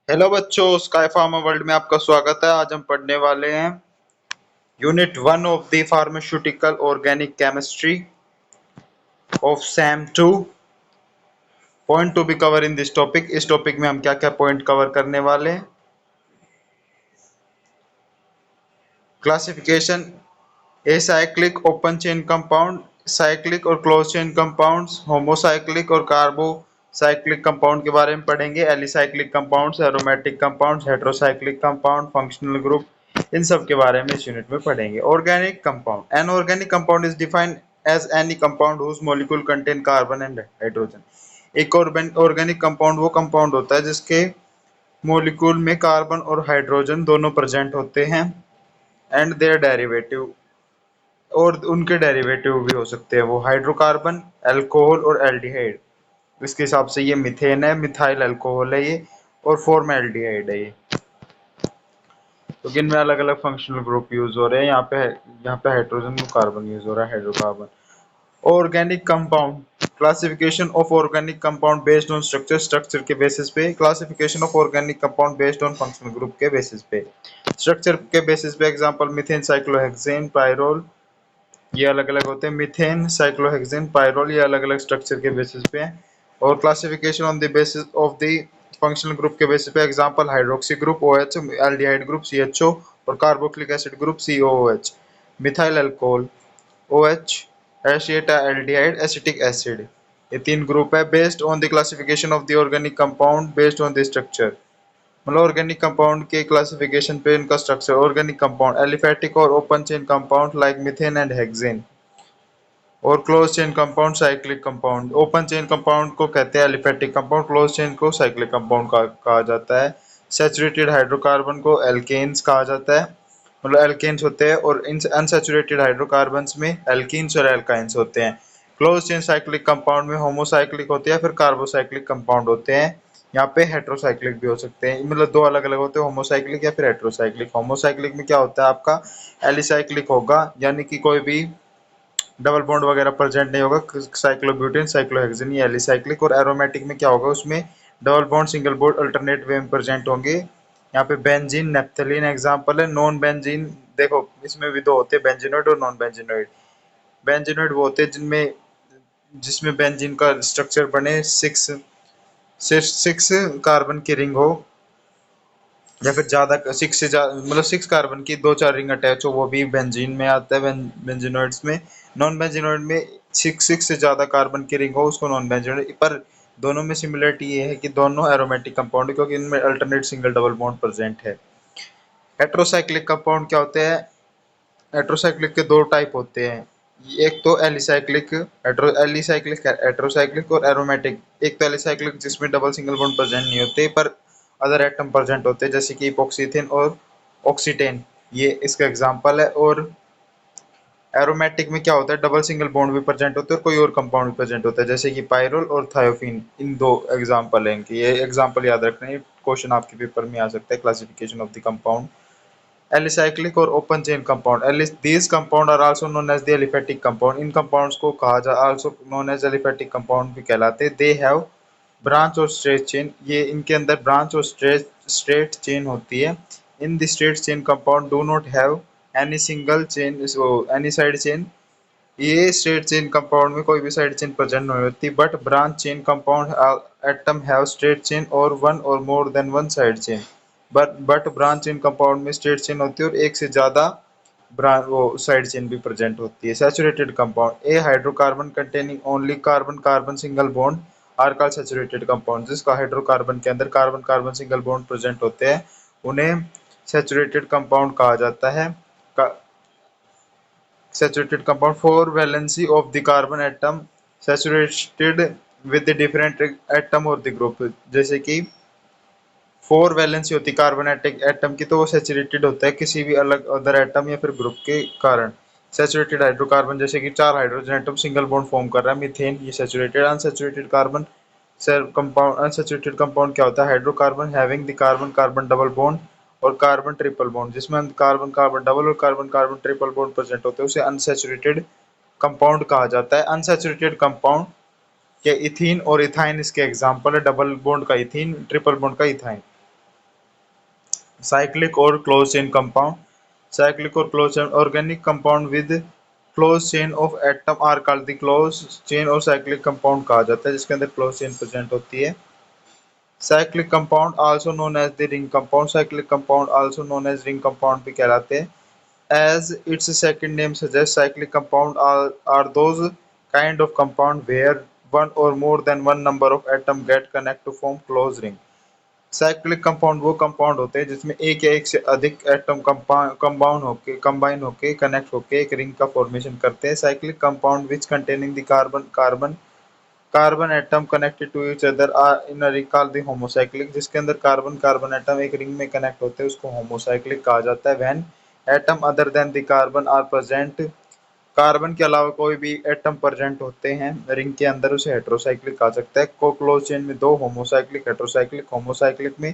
Hello बच्चों, sky pharma world में आपका स्वागत है। आज हम पढ़ने वाले हैं unit 1 of the pharmaceutical organic chemistry of sem 2। Point to be cover in this topic. इस टॉपिक में हम क्या क्या पॉइंट कवर करने वाले हैं? Classification acyclic open chain compound, cyclic और क्लोज चेन कंपाउंड्स, होमोसाइक्लिक और कार्बोसाइक्लिक कंपाउंड के बारे में पढ़ेंगे। Alicyclic compounds, aromatic compounds, heterocyclic compound, functional group, इन सब के बारे में इस यूनिट में पढ़ेंगे। Organic compound, an organic compound is defined as any compound whose molecule contain carbon and hydrogen. एक ऑर्गेनिक कंपाउंड वो कंपाउंड होता है जिसके मॉलिक्यूल में कार्बन और हाइड्रोजन दोनों प्रेजेंट होते हैं एंड देयर डेरिवेटिव, और उनके डेरिवेटिव भी हो सकते हैं वो हाइड्रोकार्बन, अल्कोहल और एल्डिहाइड। इसके हिसाब से ये मीथेन है, मिथाइल अल्कोहल है ये, और फॉर्मल्डिहाइड है ये। तो इनमें अलग अलग फंक्शनल ग्रुप यूज हो रहे हैं। यहाँ पे हाइड्रोजन और कार्बन यूज हो रहा है, hydrocarbon. Organic compound, classification of organic compound based on structure, structure के बेसिस पे। Classification of organic compound based on functional group के बेसिस पे। स्ट्रक्चर के बेसिस पे एग्जांपल मीथेन, साइक्लोहेक्सेन, पायरोल, ये अलग अलग होते हैं। मीथेन, साइक्लोहेक्सेन, पायरोल, ये अलग अलग स्ट्रक्चर के बेसिस पे हैं। और classification on the basis of the functional group के बेसिस पे example hydroxy group OH, aldehyde group CHO, और carboxylic acid group COOH, methyl alcohol OH, acetaldehyde acetic acid. ये तीन ग्रुप है। Based on the classification of the organic compound based on the structure, मतलब organic compound के classification पे इनका structure. Organic compound aliphatic और open chain compound like methane and hexane, और close chain compound cyclic compound. Open chain compound को कहते हैं aliphatic compound, close chain को साइक्लिक कंपाउंड कहा जाता है। सैचुरेटेड हाइड्रोकार्बन को एल्केन्स कहा जाता है, मतलब एल्केन्स होते हैं। और इन अनसैचुरेटेड हाइड्रोकार्बन्स में एल्कीन्स और एल्काइंस होते हैं। क्लोज चेन साइक्लिक कंपाउंड में होमोसाइक्लिक होते हैं, फिर कार्बोसाइक्लिक कंपाउंड होते हैं। यहाँ पे हेट्रोसाइक्लिक भी हो सकते हैं, मतलब दो अलग अलग होते हैं, होमोसाइक्लिक या फिर हेट्रोसाइक्लिक। होमोसाइक्लिक में क्या होता है आपका, एलिसाइक्लिक होगा, यानी कि कोई भी डबल बॉन्ड वगैरह प्रेजेंट नहीं होगा। साइक्लोब्यूटेन, साइक्लोहेक्सेन, ये एलिसाइक्लिक। और एरोमेटिक में क्या होगा, उसमें double bond, single bond alternate वे में प्रेजेंट होंगे। यहाँ पे बेंजीन, नेप्थलीन एग्जांपल है। नॉन बेंजीन, देखो इसमें भी दो होते हैं, बेंजीनोइड और नॉन बेंजीनोइड। बेंजीनोइड वो होते हैं जिनमें जिसमें बेंजीन का स्ट्रक्चर बने सिक्स सिक्स कार्बन की रिंग हो, या फिर ज्यादा सिक्स से मतलब सिक्स कार्बन की दो चार रिंग अटैच हो, वो भी बेंजीन में आता है, बेंजीनोइड्स में। नॉन बेंजीनोइड में सिक्स से ज्यादा कार्बन की रिंग हो, उसको नॉन बेंजीनोइड। पर दोनों में सिमिलरिटी ये है कि दोनों एरोमेटिक कंपाउंड, क्योंकि इनमें alternate single double bond present है। हेट्रोसाइक्लिक कंपाउंड क्या होते हैं? हेट्रोसाइक्लिक के दो टाइप होते हैं, एक तो एलिसाइक्लिक, एलिसाइक्लिक, हेट्रोसाइक्लिक और एरोमेटिक। एक तो एलिसाइक्लिक जिसमें डबल सिंगल बॉन्ड प्रेजेंट नहीं होते पर अदर एटम प्रेजेंट होते हैं, जैसे कि इपोक्सीथेन और ऑक्सीटेन, ये इसका एग्जांपल है। और एरोमेटिक में क्या होता है, डबल सिंगल बॉन्ड भी प्रेजेंट होते हैं और कोई और कंपाउंड भी प्रेजेंट होता है, जैसे कि पायरोल और थायोफिन। इन दो एग्जांपल हैं इनके, ये एग्जांपल याद रखना है, क्वेश्चन आपके पेपर में आ सकता है। Classification of the compound, alicyclic और open chain compound. These compound are also known as the aliphatic compound. इन कंपाउंड्स को कहा जा also known as aliphatic compound भी कहलाते हैं। दे हैव ब्रांच और स्ट्रेट चेन, ये इनके अंदर ब्रांच और स्ट्रेट चेन होती है। In the straight chain compound do not have any single chain, any side chain. ये स्ट्रेट चेन कंपाउंड में कोई भी साइड चेन प्रेजेंट नहीं होती, but branch chain compound atom have straight chain और वन और more than one side chain. But branch chain compound में straight chain होती है और एक से ज्यादा वो साइड चेन भी प्रेजेंट होती है। Saturated compound, a hydrocarbon containing only carbon carbon single bond are called saturated compound. जिसका हाइड्रोकार्बन के अंदर carbon carbon single bond present होते हैं, उन्हें सैचुरेटेड कंपाउंड कहा जाता है। Saturated compound, four valency of the carbon atom saturated with the different atom or the group। जैसे कि फोर वैलेंसी होती है कार्बन एटम की, तो वो सैचुरेटेड होता है किसी भी अलग अदर एटम या फिर ग्रुप के कारण। सैचुरेटेड हाइड्रोकार्बन, जैसे कि चार hydrogen atom single bond form कर रहा है, मीथेन, ये saturated. Unsaturated carbon compound, unsaturated compound क्या होता है, hydrocarbon having the carbon carbon double bond और कार्बन ट्रिपल बॉन्ड, जिसमें कार्बन कार्बन डबल और carbon carbon triple bond present होते हैं, उसे अनसैचुरेटेड कंपाउंड कहा जाता है। अनसैचुरेटेड कंपाउंड के इथीन और इथाइन इसके एग्जांपल है, डबल बॉन्ड का इथीन, ट्रिपल बॉन्ड का इथाइन। साइक्लिक और क्लोज चेन कंपाउंड, साइक्लिक और close chain organic compound with close chain of atom are called the close chain और साइक्लिक कंपाउंड कहा जाता है जिसके अंदर क्लोज चेन प्रेजेंट होती है। Cyclic compound also known as the ring compound, cyclic compound also known as ring compound भी कहलाते हैं। As its second name suggests, cyclic compound are those kind of compound where one or more than one number of atom get connect to form close ring। Cyclic compound वो compound होते हैं जिसमें एक या एक से अधिक एटम कंबाइन होके कनेक्ट होके एक रिंग का फॉर्मेशन करते हैं। Cyclic compound which containing the carbon atom connected to each other are in a ring called the homocyclic. जिसके अंदर कार्बन कार्बन एटम एक रिंग में कनेक्ट होते हैं उसको होमोसाइक्लिक कहा जाता है। When atom other than the carbon are present, carbon के अलावा कोई भी एटम प्रेजेंट होते हैं रिंग के अंदर उसे हेटेरोसाइक्लिक कहा सकता है। को क्लोज चेन में दो होमोसाइक्लिक हेटेरोसाइक्लिक, होमोसाइक्लिक में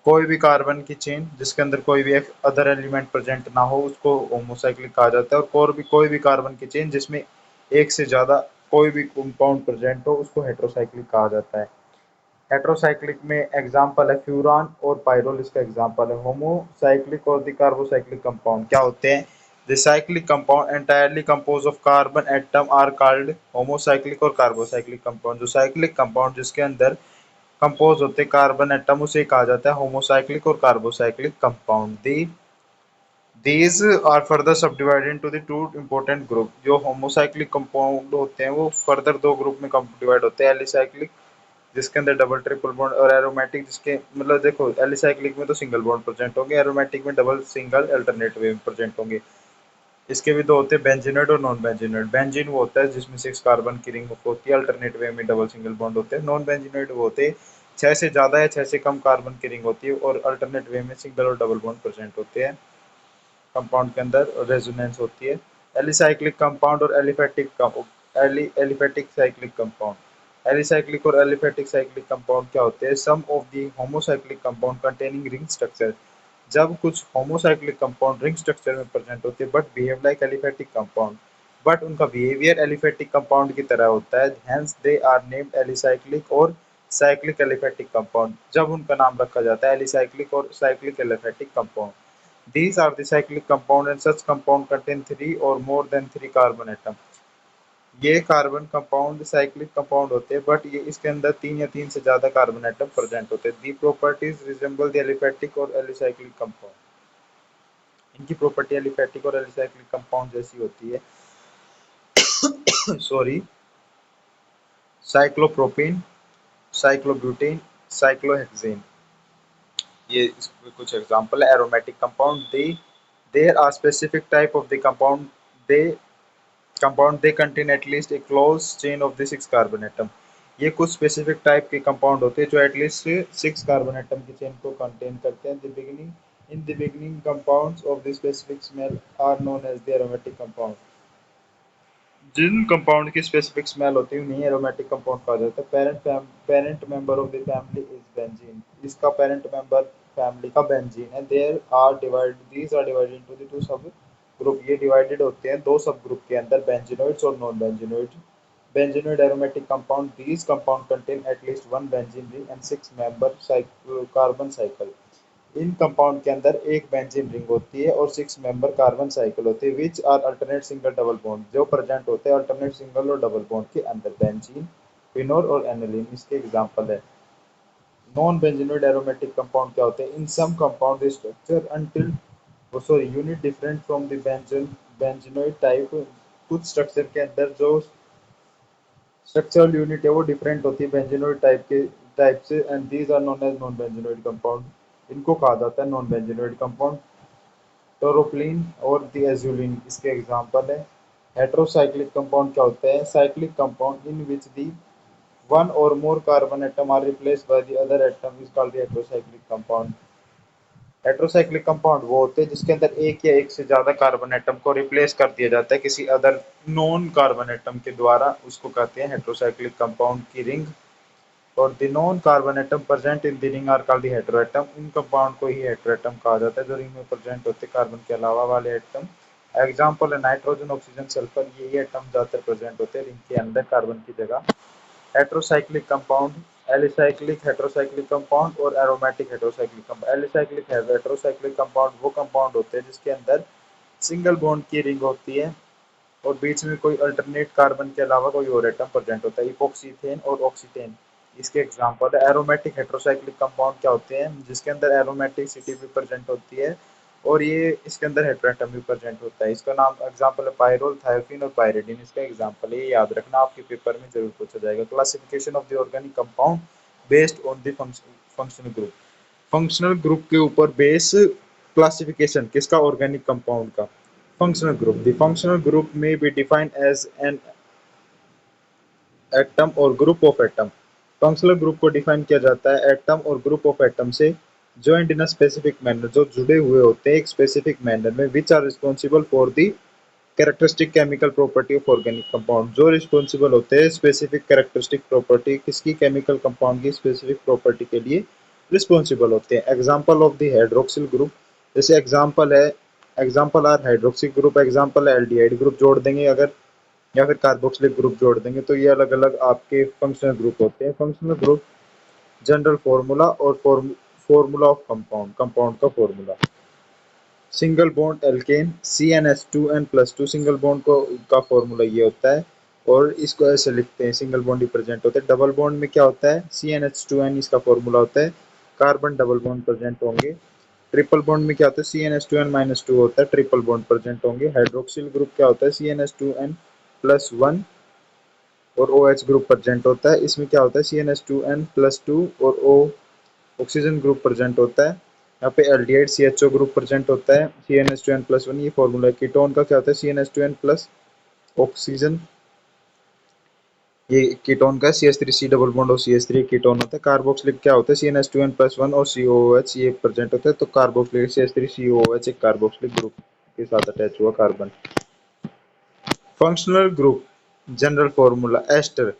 कोई भी कार्बन की चेन जिसके अंदर कोई भी एक अदर एलिमेंट प्रेजेंट ना हो उसको होमोसाइक्लिक कहा जाता है। और कोई भी कार्बन की चेन जिसमें एक से ज्यादा कोई भी कंपाउंड प्रेजेंट हो उसको हेटेरोसाइक्लिक कहा जाता है। हेटेरोसाइक्लिक में एग्जांपल है फ्यूरान और पाइरोल, इसका एग्जांपल है। होमोसाइक्लिक और द कार्बोसाइक्लिक कंपाउंड क्या होते हैं? The cyclic compound entirely compose of carbon atom are called homocyclic और कार्बोसाइक्लिक कंपाउंड। जो साइक्लिक कंपाउंड जिसके अंदर कंपोज होते कार्बन एटम उसे कहा जाता है होमोसाइक्लिक और carbocyclic compound. These are further subdivided into the two important group। जो होमोसाइक्लिक कंपाउंड होते हैं वो फर्दर दो ग्रुप में डिवाइड होते हैं। एलिसाइक्लिक जिसके अंदर डबल ट्रिपल बॉन्ड और एरोमेटिक जिसके मतलब देखो एलिसाइक्लिक में तो सिंगल बॉन्ड प्रेजेंट होंगे, एरोमेटिक में डबल सिंगल अल्टरनेट वे में प्रेजेंट होंगे। इसके भी दो होते हैं बेंजीनोइड और नॉन बेंजीनोइड। बेंजीन वो होता है जिसमें 6 कार्बन की रिंग होती है, अल्टरनेट वे में डबल सिंगल बॉन्ड होते हैं। नॉन बेंजीनोइड वो होते हैं 6 से ज्यादा या 6 से कम कार्बन की रिंग होती है और अल्टरनेट वे में सिंगल और डबल बॉन्ड प्रेजेंट होते हैं। कंपाउंड के अंदर रेजोनेंस होती है। एलिसाइक्लिक कंपाउंड और एलिफेटिक साइक्लिक कंपाउंड। एलिसाइक्लिक और एलिफेटिक साइक्लिक कंपाउंड क्या होते हैं? Some of the homocyclic compound containing ring structure. जब कुछ होमोसाइक्लिक कंपाउंड रिंग स्ट्रक्चर में प्रेजेंट होते हैं but behave like aliphatic compound, but उनका बिहेवियर एलिफेटिक कंपाउंड की तरह होता है, hence they are named alicyclic और साइक्लिक एलिफेटिक कंपाउंड। जब उनका नाम रखा जाता है एलिसाइक्लिक और cyclic aliphatic compound. These are the cyclic compound and such compound contain three or more than three carbon atom। ये कार्बन कंपाउंड साइक्लिक कंपाउंड होते हैं बट ये इसके अंदर 3 या 3 से ज्यादा कार्बन एटम प्रेजेंट होते हैं। The properties resemble the aliphatic और एलिसाइक्लिक कंपाउंड। इनकी प्रॉपर्टी एलिफेटिक और एलिसाइक्लिक कंपाउंड जैसी होती है। सॉरी, साइक्लोप्रोपीन, साइक्लोब्यूटेन, साइक्लोहेक्सेन, ये इसके कुछ एग्जांपल है। Aromatic compound they there are specific type of the they they contain at least a close chain of the 6 carbon atom. ये कुछ स्पेसिफिक टाइप के कंपाउंड होते हैं जो एटलीस्ट 6 कार्बन एटम की चेन को कंटेन करते हैं। The beginning compounds of the specific smell are known as the aromatic compound. जिन कंपाउंड की स्पेसिफिक स्मेल होती है उन्हें एरोमेटिक कंपाउंड कहा जाता है। Parent member of the family is benzene. इसका पेरेंट मेंबर फैमिली का बेंजीन है। There are divide these are divided into the two sub group. ये डिवाइडेड होते हैं दो सब ग्रुप के अंदर, बेंजीनोइड्स और non benzenoid. Benzenoid aromatic compound, these compound contain at least one benzene ring and 6 member carbon cycle. इन compound के अंदर एक बेंजीन रिंग होती है और 6 मेंबर कार्बन साइकिल होते हैं which are alternate single double bond, जो प्रेजेंट होते हैं अल्टरनेट सिंगल और डबल बॉन्ड के अंदर। बेंजीन, फिनोल और एनिलीन इसके एग्जांपल है। नॉन बेंजीनोइड एरोमेटिक कंपाउंड क्या होते हैं? In some compound structure until sorry unit different from the benzenoid type. कुछ स्ट्रक्चर के अंदर जो स्ट्रक्चरल यूनिट है वो डिफरेंट होती है बेंजीनोइड टाइप से and these are known as non benzenoid compound. इनको कहा जाता है नॉन बेंजीनोइड कंपाउंड। टोरोप्लीन और दियाजुलिन इसके एग्जांपल है। हेटेरोसाइक्लिक कंपाउंड क्या होते हैं? Cyclic compound in which the one or more carbon atom are replaced by the other atom is called the heterocyclic compound। Heterocyclic compound वो होते हैं जिसके अंदर एक या एक से ज्यादा कार्बन एटम को रिप्लेस कर दिया जाता है किसी अदर नॉन कार्बन एटम के द्वारा, उसको कहते हैं हेटेरोसाइक्लिक कंपाउंड की रिंग। और the non carbon atom present in the ring are called the heteroatom. इन कंपाउंड को ही हेटेरोएटम कहा जाता है जो रिंग में प्रेजेंट होते हैं कार्बन के अलावा वाले एटम। एग्जांपल है नाइट्रोजन, ऑक्सीजन, सल्फर, ये एटम ज्यादातर प्रेजेंट होते हैं रिंग के अंदर कार्बन की जगह। Heterocyclic compound alicyclic heterocyclic compound और aromatic heterocyclic compound. Alicyclic heterocyclic compound वो कंपाउंड होते हैं जिसके अंदर सिंगल बॉन्ड की रिंग होती है और बीच में कोई अल्टरनेट कार्बन के अलावा कोई और एटम प्रेजेंट होता है, इपोक्सीथेन और ऑक्सीटेन इसके एग्जांपल है। एरोमेटिक हेटेरोसाइक्लिक कंपाउंड क्या होते हैं जिसके अंदर एरोमेटिसिटी भी प्रेजेंट होती है और ये इसके अंदर हेटेरोएटम भी प्रेजेंट होता है। इसका नाम एग्जांपल है पायरोल, थायोफिन और पायरिडीन, इसका एग्जांपल है, ये याद रखना आपके पेपर में जरूर पूछा जाएगा। Classification of the organic compound based on the functional group. Functional group के ऊपर बेस क्लासिफिकेशन किसका, ऑर्गेनिक कंपाउंड का। Functional group, the functional group में be defined as an atom और group of atom. Functional group को define किया जाता है एटम और ग्रुप ऑफ एटम से joint in a specific manner, जो जुड़े हुए होते हैं एक स्पेसिफिक मैनर में, which are responsible for the characteristic chemical property of organic compound, जो रिस्पॉन्सिबल होते हैं स्पेसिफिक कैरेक्टरिस्टिक प्रॉपर्टी किसकी, केमिकल कंपाउंड की स्पेसिफिक प्रॉपर्टी के लिए रिस्पॉन्सिबल होते हैं। Example of the hydroxyl group, जैसे एग्जाम्पल है, example are hydroxyl group, example है एल्डिहाइड ग्रुप जोड़ देंगे अगर, या फिर कार्बोक्सिलिक ग्रुप जोड़ देंगे तो ये अलग अलग आपके फंक्शनल ग्रुप होते हैं। फंक्शनल ग्रुप जनरल फॉर्मूला और फॉर्मूला ऑफ कंपाउंड, कंपाउंड का formula. Single bond alkane CnH2n+2, single bond को का फॉर्मूला ये होता है और इसको ऐसे लिखते हैं, सिंगल बॉन्ड रिप्रेजेंट होते हैं। डबल बॉन्ड में क्या होता है, CnH2n इसका फॉर्मूला होता है, कार्बन डबल बॉन्ड प्रेजेंट होंगे। ट्रिपल बॉन्ड में क्या होता है, CnH2n-2 होता है, ट्रिपल बॉन्ड प्रेजेंट होंगे। हाइड्रोक्सिल ग्रुप क्या होता है, CnH2n+1 और OH ग्रुप प्रेजेंट होता है। इसमें क्या होता है, CnH2n+2 और O ऑक्सीजन ग्रुप प्रेजेंट होता है। यहाँ पे एल्डिहाइड CHO ग्रुप प्रेजेंट होता है, CnH2n+1, ये फॉर्मूला है। कीटोन का क्या होता है, CnH2n प्लस ऑक्सीजन, ये कीटोन का CH3C डबल बॉन्ड और CH3 कीटोन होता है। कार्बोक्सिलिक क्या होता है, CnH2n+1 और COOH ये प्रेजेंट होता है, तो कार्बोक्सिलिक CH3COOH एक कार्बोक्सिलिक ग्रुप के साथ अटैच हुआ carbon. Functional group general formula ester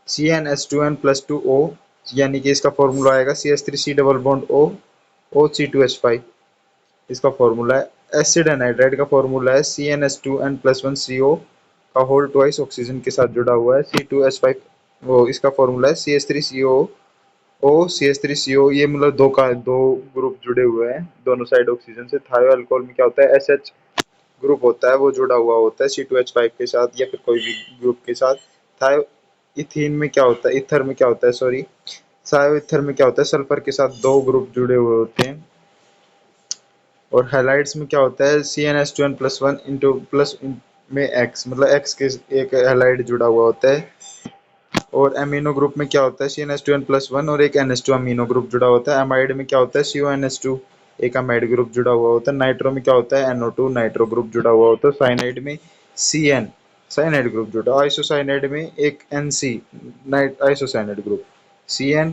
CnH2n+2O, यानी कि इसका फॉर्मूला आएगा CH3C double bond O OC2H5, इसका फॉर्मूला है। एसिड एनहाइड्राइड का फॉर्मूला है CnH2n+1CO का होल ट्वाइस ऑक्सीजन के साथ जुड़ा हुआ है C2H5, वो इसका फॉर्मूला है CH3CO O CH3CO, ये मतलब दो ग्रुप जुड़े हुए हैं दोनों साइड ऑक्सीजन से। थायो अल्कोहल में क्या होता है, SH ग्रुप होता है, वो जुड़ा हुआ होता है C2H5 के साथ या फिर कोई भी ग्रुप के साथ। थायो इथीन में क्या होता है, इथर में क्या होता है, सॉरी, सायो इथर में क्या होता है, सल्फर के साथ दो ग्रुप जुड़े हुए होते हैं। और हैलाइड्स में क्या होता है, CnH2n+1 इंटू प्लस में X, मतलब X के एक हैलाइड जुड़ा हुआ होता है। और एमिनो ग्रुप में क्या होता है, CnH2n+1 और एक NH2 अमीनो ग्रुप जुड़ा होता है। एमाइड में क्या होता है, CONH2 एक अमाइड ग्रुप जुड़ा हुआ होता है। नाइट्रो में क्या होता है, NO2 नाइट्रो ग्रुप जुड़ा हुआ होता है। साइनाइड में CN साइनाइड ग्रुप जुड़ा। आइसोसाइनाइड में एक NC night isocyanide group, CN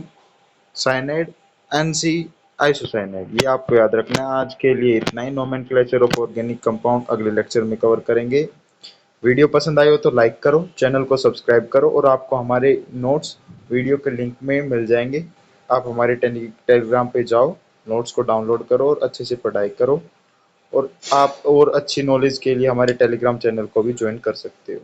cyanide, NC isocyanide, ये आपको याद रखना है। आज के लिए इतना ही। नोमेनक्लेचर ऑफ ऑर्गेनिक कंपाउंड अगले लेक्चर में कवर करेंगे। वीडियो पसंद आई हो तो लाइक करो, चैनल को सब्सक्राइब करो और आपको हमारे नोट्स वीडियो के लिंक में मिल जाएंगे। आप हमारे टेलीग्राम पे जाओ, नोट्स को डाउनलोड करो और अच्छे से पढ़ाई करो। और आप और अच्छी नॉलेज के लिए हमारे टेलीग्राम चैनल को भी ज्वाइन कर सकते हो।